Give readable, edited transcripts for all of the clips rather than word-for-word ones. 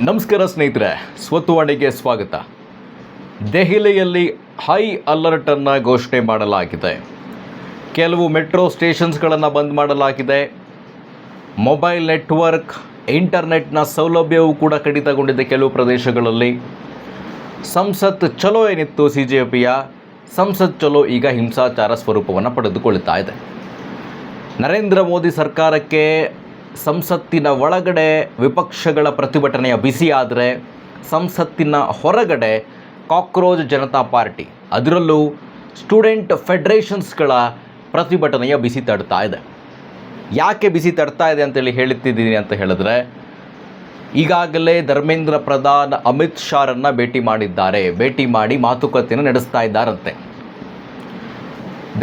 ನಮಸ್ಕಾರ ಸ್ನೇಹಿತರೆ, ಸ್ವತ್ತುವಾಣಿಗೆ ಸ್ವಾಗತ. ದೆಹಲಿಯಲ್ಲಿ ಹೈ ಅಲರ್ಟನ್ನು ಘೋಷಣೆ ಮಾಡಲಾಗಿದೆ. ಕೆಲವು ಮೆಟ್ರೋ ಸ್ಟೇಷನ್ಸ್ಗಳನ್ನು ಬಂದ್ ಮಾಡಲಾಗಿದೆ. ಮೊಬೈಲ್ ನೆಟ್ವರ್ಕ್, ಇಂಟರ್ನೆಟ್ನ ಸೌಲಭ್ಯವೂ ಕೂಡ ಕಡಿತಗೊಂಡಿದೆ ಕೆಲವು ಪ್ರದೇಶಗಳಲ್ಲಿ. ಸಂಸತ್ ಚಲೋ ಏನಿತ್ತು CJPಯ ಸಂಸತ್ ಚಲೋ ಈಗ ಹಿಂಸಾಚಾರ ಸ್ವರೂಪವನ್ನು ಪಡೆದುಕೊಳ್ಳುತ್ತಾ ಇದೆ. ನರೇಂದ್ರ ಮೋದಿ ಸರ್ಕಾರಕ್ಕೆ ಸಂಸತ್ತಿನ ಒಳಗಡೆ ವಿಪಕ್ಷಗಳ ಪ್ರತಿಭಟನೆಯ ಬಿಸಿ ಆದರೆ ಸಂಸತ್ತಿನ ಹೊರಗಡೆ ಕಾಕ್ರೋಚ್ ಜನತಾ ಪಾರ್ಟಿ, ಅದರಲ್ಲೂ ಸ್ಟೂಡೆಂಟ್ ಫೆಡರೇಷನ್ಸ್ಗಳ ಪ್ರತಿಭಟನೆಯ ಬಿಸಿ ತಡ್ತಾ ಇದೆ. ಯಾಕೆ ಬಿಸಿ ತಡ್ತಾ ಇದೆ ಅಂತೇಳಿ ಹೇಳುತ್ತಿದ್ದೀನಿ ಅಂತ ಹೇಳಿದ್ರೆ, ಈಗಾಗಲೇ ಧರ್ಮೇಂದ್ರ ಪ್ರಧಾನ್ ಅಮಿತ್ ಶಾರನ್ನು ಭೇಟಿ ಮಾಡಿದ್ದಾರೆ. ಭೇಟಿ ಮಾಡಿ ಮಾತುಕತೆಯನ್ನು ನಡೆಸ್ತಾ ಇದ್ದಾರಂತೆ.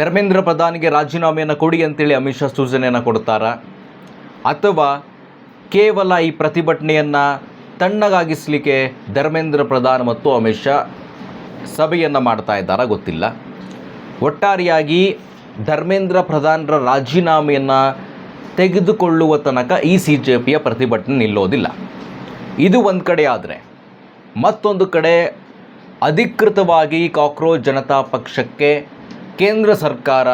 ಧರ್ಮೇಂದ್ರ ಪ್ರಧಾನ್ಗೆ ರಾಜೀನಾಮೆಯನ್ನು ಕೊಡಿ ಅಂತೇಳಿ ಅಮಿತ್ ಶಾ ಸೂಚನೆಯನ್ನು ಕೊಡ್ತಾರಾ, ಅಥವಾ ಕೇವಲ ಈ ಪ್ರತಿಭಟನೆಯನ್ನು ತಣ್ಣಗಾಗಿಸಲಿಕ್ಕೆ ಧರ್ಮೇಂದ್ರ ಪ್ರಧಾನ್ ಮತ್ತು ಅಮಿತ್ ಶಾ ಸಭೆಯನ್ನು ಮಾಡ್ತಾ ಇದ್ದಾರಾ ಗೊತ್ತಿಲ್ಲ. ಒಟ್ಟಾರೆಯಾಗಿ ಧರ್ಮೇಂದ್ರ ಪ್ರಧಾನರ ರಾಜೀನಾಮೆಯನ್ನು ತೆಗೆದುಕೊಳ್ಳುವ ತನಕ ಈ CJPಯ ಪ್ರತಿಭಟನೆ ನಿಲ್ಲೋದಿಲ್ಲ. ಇದು ಒಂದು ಕಡೆ ಆದರೆ, ಮತ್ತೊಂದು ಕಡೆ ಅಧಿಕೃತವಾಗಿ ಕಾಕ್ರೋಚ್ ಜನತಾ ಪಕ್ಷಕ್ಕೆ ಕೇಂದ್ರ ಸರ್ಕಾರ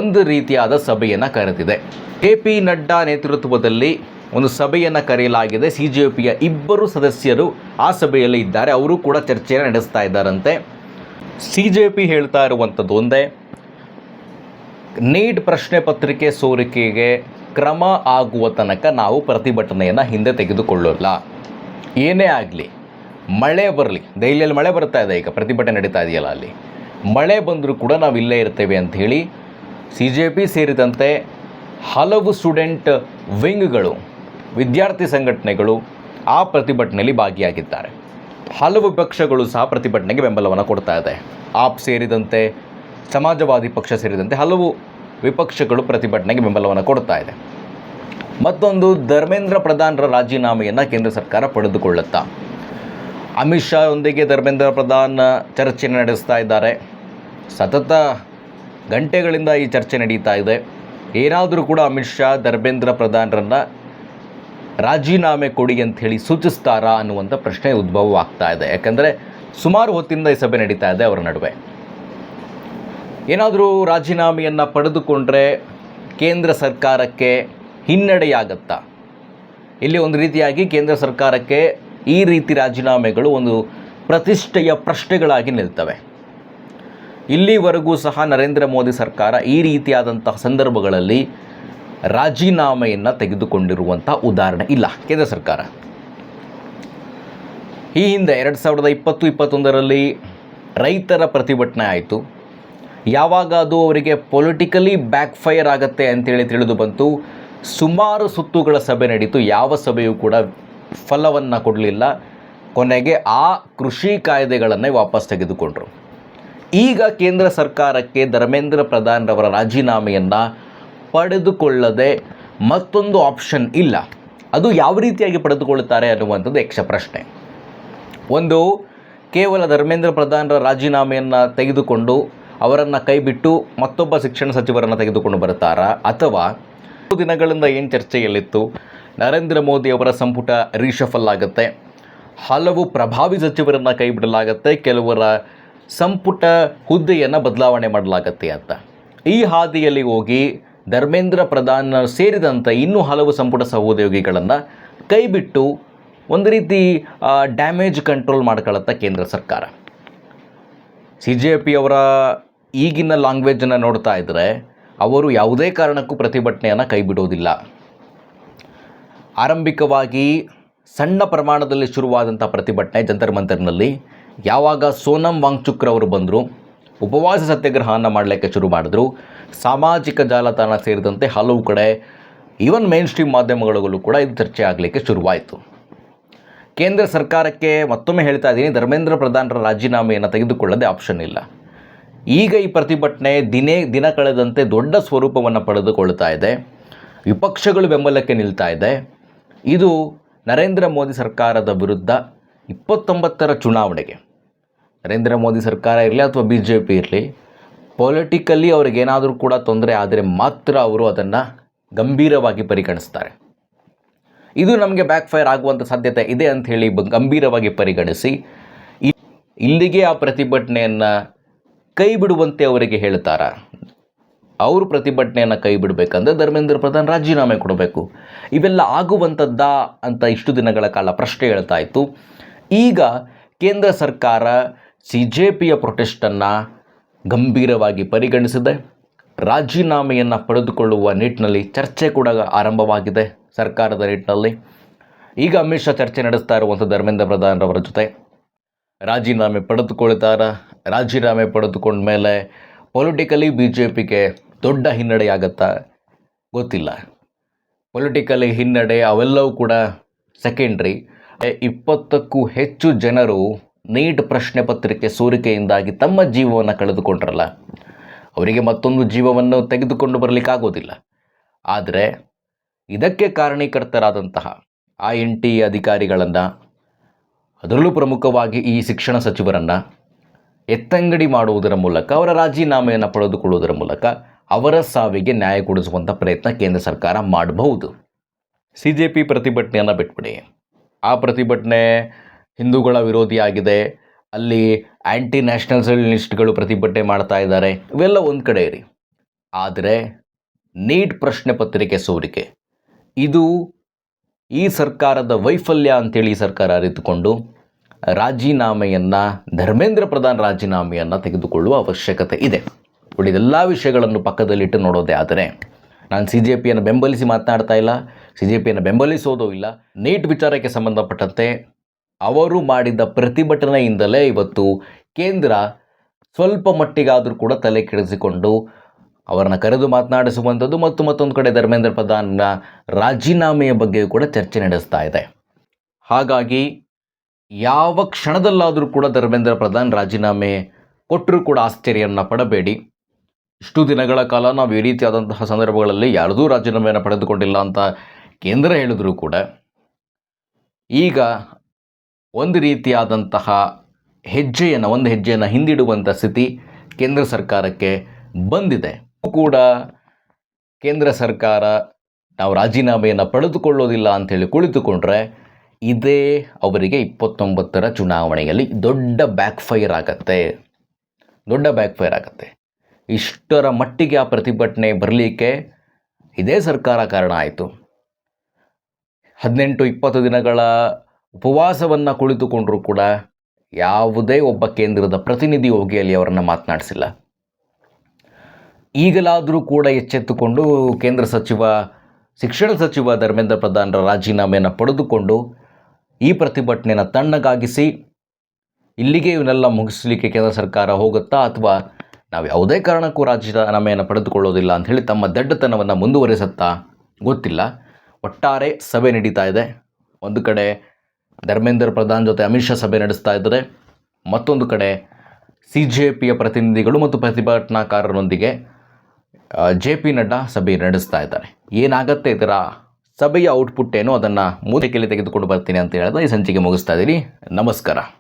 ಒಂದು ರೀತಿಯಾದ ಸಭೆಯನ್ನು ಕರೆದಿದೆ. KP ನಡ್ಡಾ ನೇತೃತ್ವದಲ್ಲಿ ಒಂದು ಸಭೆಯನ್ನು ಕರೆಯಲಾಗಿದೆ. CJPಯ ಇಬ್ಬರು ಸದಸ್ಯರು ಆ ಸಭೆಯಲ್ಲಿ ಇದ್ದಾರೆ. ಅವರು ಕೂಡ ಚರ್ಚೆಯನ್ನು ನಡೆಸ್ತಾ ಇದ್ದಾರಂತೆ. CJP ಹೇಳ್ತಾ ಇರುವಂಥದ್ದು ಒಂದೇ, ನೀಟ್ ಪ್ರಶ್ನೆ ಪತ್ರಿಕೆ ಸೋರಿಕೆಗೆ ಕ್ರಮ ಆಗುವ ತನಕ ನಾವು ಪ್ರತಿಭಟನೆಯನ್ನು ಹಿಂದೆ ತೆಗೆದುಕೊಳ್ಳೋಲ್ಲ. ಏನೇ ಆಗಲಿ, ಮಳೆ ಬರಲಿ, ದೆಹಲಿಯಲ್ಲಿ ಮಳೆ ಬರ್ತಾ ಇದೆ, ಈಗ ಪ್ರತಿಭಟನೆ ನಡೀತಾ ಇದೆಯಲ್ಲ, ಅಲ್ಲಿ ಮಳೆ ಬಂದರೂ ಕೂಡ ನಾವು ಇಲ್ಲೇ ಇರ್ತೇವೆ ಅಂಥೇಳಿ CJP ಸೇರಿದಂತೆ ಹಲವು ಸ್ಟೂಡೆಂಟ್ ವಿಂಗ್ಗಳು, ವಿದ್ಯಾರ್ಥಿ ಸಂಘಟನೆಗಳು ಆ ಪ್ರತಿಭಟನೆಯಲ್ಲಿ ಭಾಗಿಯಾಗಿದ್ದಾರೆ. ಹಲವು ವಿಪಕ್ಷಗಳು ಸಹ ಪ್ರತಿಭಟನೆಗೆ ಬೆಂಬಲವನ್ನು ಕೊಡ್ತಾ ಇದೆ. ಆಪ್ ಸೇರಿದಂತೆ, ಸಮಾಜವಾದಿ ಪಕ್ಷ ಸೇರಿದಂತೆ ಹಲವು ವಿಪಕ್ಷಗಳು ಪ್ರತಿಭಟನೆಗೆ ಬೆಂಬಲವನ್ನು ಕೊಡ್ತಾ ಇದೆ. ಮತ್ತೊಂದು, ಧರ್ಮೇಂದ್ರ ಪ್ರಧಾನರ ರಾಜೀನಾಮೆಯನ್ನು ಕೇಂದ್ರ ಸರ್ಕಾರ ಪಡೆದುಕೊಳ್ಳುತ್ತಾ? ಅಮಿತ್ ಶಾ ಒಂದಿಗೆ ಧರ್ಮೇಂದ್ರ ಪ್ರಧಾನ್ ಚರ್ಚೆಯನ್ನು ನಡೆಸ್ತಾ ಇದ್ದಾರೆ. ಸತತ ಗಂಟೆಗಳಿಂದ ಈ ಚರ್ಚೆ ನಡೀತಾ ಇದೆ. ಏನಾದರೂ ಕೂಡ ಅಮಿತ್ ಶಾ ಧರ್ಮೇಂದ್ರ ಪ್ರಧಾನರನ್ನು ರಾಜೀನಾಮೆ ಕೊಡಿ ಅಂಥೇಳಿ ಸೂಚಿಸ್ತಾರಾ ಅನ್ನುವಂಥ ಪ್ರಶ್ನೆ ಉದ್ಭವವಾಗ್ತಾ ಇದೆ. ಯಾಕಂದರೆ ಸುಮಾರು ಹೊತ್ತಿಂದ ಈ ಸಭೆ ನಡೀತಾ ಇದೆ ಅವರ ನಡುವೆ. ಏನಾದರೂ ರಾಜೀನಾಮೆಯನ್ನು ಪಡೆದುಕೊಂಡ್ರೆ ಕೇಂದ್ರ ಸರ್ಕಾರಕ್ಕೆ ಹಿನ್ನಡೆಯಾಗತ್ತಾ? ಇಲ್ಲಿ ಒಂದು ರೀತಿಯಾಗಿ ಕೇಂದ್ರ ಸರ್ಕಾರಕ್ಕೆ ಈ ರೀತಿ ರಾಜೀನಾಮೆಗಳು ಒಂದು ಪ್ರತಿಷ್ಠೆಯ ಪ್ರಶ್ನೆಗಳಾಗಿ ನಿಲ್ತವೆ. ಇಲ್ಲಿವರೆಗೂ ಸಹ ನರೇಂದ್ರ ಮೋದಿ ಸರ್ಕಾರ ಈ ರೀತಿಯಾದಂತಹ ಸಂದರ್ಭಗಳಲ್ಲಿ ರಾಜೀನಾಮೆಯನ್ನು ತೆಗೆದುಕೊಂಡಿರುವಂಥ ಉದಾಹರಣೆ ಇಲ್ಲ ಕೇಂದ್ರ ಸರ್ಕಾರ. ಈ ಹಿಂದೆ 2020-21ರಲ್ಲಿ ರೈತರ ಪ್ರತಿಭಟನೆ ಆಯಿತು. ಯಾವಾಗ ಅದು ಅವರಿಗೆ ಪೊಲಿಟಿಕಲಿ ಬ್ಯಾಕ್ಫೈರ್ ಆಗುತ್ತೆ ಅಂತೇಳಿ ತಿಳಿದು ಬಂತು. ಸುಮಾರು ಸುತ್ತುಗಳ ಸಭೆ ನಡೀತು. ಯಾವ ಸಭೆಯೂ ಕೂಡ ಫಲವನ್ನು ಕೊಡಲಿಲ್ಲ. ಕೊನೆಗೆ ಆ ಕೃಷಿ ಕಾಯ್ದೆಗಳನ್ನೇ ವಾಪಸ್ ತೆಗೆದುಕೊಂಡರು. ಈಗ ಕೇಂದ್ರ ಸರ್ಕಾರಕ್ಕೆ ಧರ್ಮೇಂದ್ರ ಪ್ರಧಾನ್ರವರ ರಾಜೀನಾಮೆಯನ್ನು ಪಡೆದುಕೊಳ್ಳದೆ ಮತ್ತೊಂದು ಆಪ್ಷನ್ ಇಲ್ಲ. ಅದು ಯಾವ ರೀತಿಯಾಗಿ ಪಡೆದುಕೊಳ್ಳುತ್ತಾರೆ ಅನ್ನುವಂಥದ್ದು ಯಕ್ಷ ಪ್ರಶ್ನೆ. ಒಂದು, ಕೇವಲ ಧರ್ಮೇಂದ್ರ ಪ್ರಧಾನರ ರಾಜೀನಾಮೆಯನ್ನು ತೆಗೆದುಕೊಂಡು ಅವರನ್ನು ಕೈಬಿಟ್ಟು ಮತ್ತೊಬ್ಬ ಶಿಕ್ಷಣ ಸಚಿವರನ್ನು ತೆಗೆದುಕೊಂಡು ಬರ್ತಾರಾ? ಅಥವಾ ದಿನಗಳಿಂದ ಏನು ಚರ್ಚೆಯಲ್ಲಿತ್ತು, ನರೇಂದ್ರ ಮೋದಿ ಅವರ ಸಂಪುಟ ರೀಶಫಲ್ ಆಗುತ್ತೆ, ಹಲವು ಪ್ರಭಾವಿ ಸಚಿವರನ್ನು ಕೈ ಬಿಡಲಾಗುತ್ತೆ, ಕೆಲವರ ಸಂಪುಟ ಹುದ್ದೆಯನ್ನು ಬದಲಾವಣೆ ಮಾಡಲಾಗತ್ತೆ ಅಂತ. ಈ ಹಾದಿಯಲ್ಲಿ ಹೋಗಿ ಧರ್ಮೇಂದ್ರ ಪ್ರಧಾನ್ ಸೇರಿದಂತೆ ಇನ್ನೂ ಹಲವು ಸಂಪುಟ ಸಹೋದ್ಯೋಗಿಗಳನ್ನು ಕೈಬಿಟ್ಟು ಒಂದು ರೀತಿ ಡ್ಯಾಮೇಜ್ ಕಂಟ್ರೋಲ್ ಮಾಡ್ಕೊಳ್ಳುತ್ತೆ ಕೇಂದ್ರ ಸರ್ಕಾರ. CJP ಅವರ ಈಗಿನ ಲ್ಯಾಂಗ್ವೇಜನ್ನು ನೋಡ್ತಾ ಇದ್ದರೆ ಅವರು ಯಾವುದೇ ಕಾರಣಕ್ಕೂ ಪ್ರತಿಭಟನೆಯನ್ನು ಕೈಬಿಡೋದಿಲ್ಲ. ಆರಂಭಿಕವಾಗಿ ಸಣ್ಣ ಪ್ರಮಾಣದಲ್ಲಿ ಶುರುವಾದಂಥ ಪ್ರತಿಭಟನೆ ಜಂತರ್ ಮಂತರ್ನಲ್ಲಿ ಯಾವಾಗ ಸೋನಂ ವಾಂಗ್ಚುಕ್ರವರು ಬಂದರು, ಉಪವಾಸ ಸತ್ಯಾಗ್ರಹವನ್ನು ಮಾಡಲಿಕ್ಕೆ ಶುರು ಮಾಡಿದ್ರು. ಸಾಮಾಜಿಕ ಜಾಲತಾಣ ಸೇರಿದಂತೆ ಹಲವು ಕಡೆ, ಈವನ್ ಮೇನ್ ಸ್ಟ್ರೀಮ್ ಮಾಧ್ಯಮಗಳಲ್ಲೂ ಕೂಡ ಇದು ಚರ್ಚೆ ಆಗಲಿಕ್ಕೆ ಶುರುವಾಯಿತು. ಕೇಂದ್ರ ಸರ್ಕಾರಕ್ಕೆ ಮತ್ತೊಮ್ಮೆ ಹೇಳ್ತಾ ಇದ್ದೀನಿ, ಧರ್ಮೇಂದ್ರ ಪ್ರಧಾನರ ರಾಜೀನಾಮೆಯನ್ನು ತೆಗೆದುಕೊಳ್ಳದೆ ಆಪ್ಷನ್ ಇಲ್ಲ. ಈಗ ಈ ಪ್ರತಿಭಟನೆ ದಿನ ಕಳೆದಂತೆ ದೊಡ್ಡ ಸ್ವರೂಪವನ್ನು ಪಡೆದುಕೊಳ್ತಾ ಇದೆ. ವಿಪಕ್ಷಗಳು ಬೆಂಬಲಕ್ಕೆ ನಿಲ್ತಾ ಇದೆ. ಇದು ನರೇಂದ್ರ ಮೋದಿ ಸರ್ಕಾರದ ವಿರುದ್ಧ 29ರ ಚುನಾವಣೆಗೆ, ನರೇಂದ್ರ ಮೋದಿ ಸರ್ಕಾರ ಇರಲಿ ಅಥವಾ BJP ಇರಲಿ, ಪೊಲಿಟಿಕಲಿ ಅವ್ರಿಗೇನಾದರೂ ಕೂಡ ತೊಂದರೆ ಆದರೆ ಮಾತ್ರ ಅವರು ಅದನ್ನು ಗಂಭೀರವಾಗಿ ಪರಿಗಣಿಸ್ತಾರೆ. ಇದು ನಮಗೆ ಬ್ಯಾಕ್ ಫೈರ್ ಆಗುವಂಥ ಸಾಧ್ಯತೆ ಇದೆ ಅಂತ ಹೇಳಿ ಗಂಭೀರವಾಗಿ ಪರಿಗಣಿಸಿ ಇಲ್ಲಿಗೆ ಆ ಪ್ರತಿಭಟನೆಯನ್ನು ಕೈ ಬಿಡುವಂತೆ ಅವರಿಗೆ ಹೇಳ್ತಾರ. ಅವರು ಪ್ರತಿಭಟನೆಯನ್ನು ಕೈ ಬಿಡಬೇಕಂದ್ರೆ ಧರ್ಮೇಂದ್ರ ಪ್ರಧಾನ್ ರಾಜೀನಾಮೆ ಕೊಡಬೇಕು. ಇವೆಲ್ಲ ಆಗುವಂಥದ್ದಾ ಅಂತ ಇಷ್ಟು ದಿನಗಳ ಕಾಲ ಪ್ರಶ್ನೆ ಹೇಳ್ತಾ ಇತ್ತು. ಈಗ ಕೇಂದ್ರ ಸರ್ಕಾರ CJPಯ ಪ್ರೊಟೆಸ್ಟನ್ನು ಗಂಭೀರವಾಗಿ ಪರಿಗಣಿಸಿದೆ. ರಾಜೀನಾಮೆಯನ್ನು ಪಡೆದುಕೊಳ್ಳುವ ನಿಟ್ಟಿನಲ್ಲಿ ಚರ್ಚೆ ಕೂಡ ಆರಂಭವಾಗಿದೆ ಸರ್ಕಾರದ ನಿಟ್ಟಿನಲ್ಲಿ. ಈಗ ಅಮಿತ್ ಶಾ ಚರ್ಚೆ ನಡೆಸ್ತಾ ಇರುವಂಥ ಧರ್ಮೇಂದ್ರ ಪ್ರಧಾನ್ ಅವರ ಜೊತೆ ರಾಜೀನಾಮೆ ಪಡೆದುಕೊಳ್ತಾರ. ರಾಜೀನಾಮೆ ಪಡೆದುಕೊಂಡ ಮೇಲೆ ಪೊಲಿಟಿಕಲಿ BJPಗೆ ದೊಡ್ಡ ಹಿನ್ನಡೆಯಾಗತ್ತಾ ಗೊತ್ತಿಲ್ಲ. ಪೊಲಿಟಿಕಲಿ ಹಿನ್ನಡೆ ಅವೆಲ್ಲವೂ ಕೂಡ ಸೆಕೆಂಡ್ರಿ. 20ಕ್ಕೂ ಹೆಚ್ಚು ಜನರು ನೀಟ್ ಪ್ರಶ್ನೆ ಪತ್ರಿಕೆ ಸೋರಿಕೆಯಿಂದಾಗಿ ತಮ್ಮ ಜೀವವನ್ನು ಕಳೆದುಕೊಂಡ್ರಲ್ಲ, ಅವರಿಗೆ ಮತ್ತೊಂದು ಜೀವವನ್ನು ತೆಗೆದುಕೊಂಡು ಬರಲಿಕ್ಕಾಗೋದಿಲ್ಲ. ಆದರೆ ಇದಕ್ಕೆ ಕಾರಣೀಕರ್ತರಾದಂತಹ INT ಅಧಿಕಾರಿಗಳನ್ನು, ಅದರಲ್ಲೂ ಪ್ರಮುಖವಾಗಿ ಈ ಶಿಕ್ಷಣ ಸಚಿವರನ್ನು ಎತ್ತಂಗಡಿ ಮಾಡುವುದರ ಮೂಲಕ, ಅವರ ರಾಜೀನಾಮೆಯನ್ನು ಪಡೆದುಕೊಳ್ಳುವುದರ ಮೂಲಕ ಅವರ ಸಾವಿಗೆ ನ್ಯಾಯ ಕೊಡಿಸುವಂಥ ಪ್ರಯತ್ನ ಕೇಂದ್ರ ಸರ್ಕಾರ ಮಾಡಬಹುದು. CJP ಪ್ರತಿಭಟನೆಯನ್ನು ಬಿಟ್ಬಿಡಿ, ಆ ಪ್ರತಿಭಟನೆ ಹಿಂದೂಗಳ ವಿರೋಧಿಯಾಗಿದೆ, ಅಲ್ಲಿ ಆ್ಯಂಟಿ ನ್ಯಾಷನಲಿಸ್ಟ್ಗಳು ಪ್ರತಿಭಟನೆ ಮಾಡ್ತಾ ಇದ್ದಾರೆ, ಇವೆಲ್ಲ ಒಂದು ಕಡೆ ಇರಿ. ಆದರೆ ನೀಟ್ ಪ್ರಶ್ನೆ ಪತ್ರಿಕೆ ಸೋರಿಕೆ ಇದು ಈ ಸರ್ಕಾರದ ವೈಫಲ್ಯ ಅಂತೇಳಿ ಸರ್ಕಾರ ಅರಿತುಕೊಂಡು ರಾಜೀನಾಮೆಯನ್ನು, ಧರ್ಮೇಂದ್ರ ಪ್ರಧಾನ್ ರಾಜೀನಾಮೆಯನ್ನು ತೆಗೆದುಕೊಳ್ಳುವ ಅವಶ್ಯಕತೆ ಇದೆ. ಉಳಿದೆಲ್ಲ ವಿಷಯಗಳನ್ನು ಪಕ್ಕದಲ್ಲಿಟ್ಟು ನೋಡೋದೇ ಆದರೆ, ನಾನು CJPಯನ್ನು ಬೆಂಬಲಿಸಿ ಮಾತನಾಡ್ತಾ ಇಲ್ಲ, CJPಯನ್ನು ಬೆಂಬಲಿಸೋದೂ ಇಲ್ಲ. ನೀಟ್ ವಿಚಾರಕ್ಕೆ ಸಂಬಂಧಪಟ್ಟಂತೆ ಅವರು ಮಾಡಿದ ಪ್ರತಿಭಟನೆಯಿಂದಲೇ ಇವತ್ತು ಕೇಂದ್ರ ಸ್ವಲ್ಪ ಮಟ್ಟಿಗಾದರೂ ಕೂಡ ತಲೆ ಕೆಡಿಸಿಕೊಂಡು ಅವರನ್ನು ಕರೆದು ಮಾತನಾಡಿಸುವಂಥದ್ದು ಮತ್ತು ಮತ್ತೊಂದು ಕಡೆ ಧರ್ಮೇಂದ್ರ ಪ್ರಧಾನ್ನ ರಾಜೀನಾಮೆಯ ಬಗ್ಗೆ ಕೂಡ ಚರ್ಚೆ ನಡೆಸ್ತಾ ಇದೆ. ಹಾಗಾಗಿ ಯಾವ ಕ್ಷಣದಲ್ಲಾದರೂ ಕೂಡ ಧರ್ಮೇಂದ್ರ ಪ್ರಧಾನ್ ರಾಜೀನಾಮೆ ಕೊಟ್ಟರೂ ಕೂಡ ಆಶ್ಚರ್ಯವನ್ನು ಪಡಬೇಡಿ. ಇಷ್ಟು ದಿನಗಳ ಕಾಲ ನಾವು ಈ ರೀತಿಯಾದಂತಹ ಸಂದರ್ಭಗಳಲ್ಲಿ ಯಾರದೂ ರಾಜೀನಾಮೆಯನ್ನು ಪಡೆದುಕೊಂಡಿಲ್ಲ ಅಂತ ಕೇಂದ್ರ ಹೇಳಿದರೂ ಕೂಡ ಈಗ ಒಂದು ರೀತಿಯಾದಂತಹ ಒಂದು ಹೆಜ್ಜೆಯನ್ನು ಹಿಂದಿಡುವಂಥ ಸ್ಥಿತಿ ಕೇಂದ್ರ ಸರ್ಕಾರಕ್ಕೆ ಬಂದಿದೆ. ಕೂಡ ಕೇಂದ್ರ ಸರ್ಕಾರ ನಾವು ರಾಜೀನಾಮೆಯನ್ನು ಪಡೆದುಕೊಳ್ಳೋದಿಲ್ಲ ಅಂಥೇಳಿ ಕುಳಿತುಕೊಂಡ್ರೆ ಇದೇ ಅವರಿಗೆ 29ರ ಚುನಾವಣೆಯಲ್ಲಿ ದೊಡ್ಡ ಬ್ಯಾಕ್ ಫೈರ್ ಆಗತ್ತೆ. ಇಷ್ಟರ ಮಟ್ಟಿಗೆ ಆ ಪ್ರತಿಭಟನೆ ಬರಲಿಕ್ಕೆ ಇದೇ ಸರ್ಕಾರ ಕಾರಣ ಆಯಿತು. 18-20 ದಿನಗಳ ಉಪವಾಸವನ್ನು ಕುಳಿತುಕೊಂಡರೂ ಕೂಡ ಯಾವುದೇ ಒಬ್ಬ ಕೇಂದ್ರದ ಪ್ರತಿನಿಧಿ ಹೋಗಿ ಅಲ್ಲಿ ಅವರನ್ನು ಮಾತನಾಡಿಸಿಲ್ಲ. ಈಗಲಾದರೂ ಕೂಡ ಎಚ್ಚೆತ್ತುಕೊಂಡು ಕೇಂದ್ರ ಶಿಕ್ಷಣ ಸಚಿವ ಧರ್ಮೇಂದ್ರ ಪ್ರಧಾನ್ರ ರಾಜೀನಾಮೆಯನ್ನು ಪಡೆದುಕೊಂಡು ಈ ಪ್ರತಿಭಟನೆಯನ್ನು ತಣ್ಣಗಾಗಿಸಿ ಇಲ್ಲಿಗೆ ಇವನ್ನೆಲ್ಲ ಮುಗಿಸಲಿಕ್ಕೆ ಕೇಂದ್ರ ಸರ್ಕಾರ ಹೋಗುತ್ತಾ, ಅಥವಾ ನಾವು ಯಾವುದೇ ಕಾರಣಕ್ಕೂ ರಾಜೀನಾಮೆಯನ್ನು ಪಡೆದುಕೊಳ್ಳೋದಿಲ್ಲ ಅಂಥೇಳಿ ತಮ್ಮ ದಡ್ಡತನವನ್ನು ಮುಂದುವರಿಸುತ್ತಾ ಗೊತ್ತಿಲ್ಲ. ಒಟ್ಟಾರೆ ಸಭೆ ನಡೀತಾ ಇದೆ. ಒಂದು ಕಡೆ ಧರ್ಮೇಂದ್ರ ಪ್ರಧಾನ್ ಜೊತೆ ಅಮಿತ್ ಶಾ ಸಭೆ ನಡೆಸ್ತಾ ಇದ್ದಾರೆ, ಮತ್ತೊಂದು ಕಡೆ CJPಯ ಪ್ರತಿನಿಧಿಗಳು ಮತ್ತು ಪ್ರತಿಭಟನಾಕಾರರೊಂದಿಗೆ JP ನಡ್ಡಾ ಸಭೆ ನಡೆಸ್ತಾ ಇದ್ದಾರೆ. ಏನಾಗುತ್ತೆ ಇದರ ಸಭೆಯ ಔಟ್ಪುಟ್ ಏನೋ ಅದನ್ನು ಮೂಲೆಯಲ್ಲಿ ತೆಗೆದುಕೊಂಡು ಬರ್ತೀನಿ ಅಂತ ಹೇಳಿದ್ರೆ ಈ ಸಂಚಿಕೆ ಮುಗಿಸ್ತಾ ಇದ್ದೀನಿ. ನಮಸ್ಕಾರ.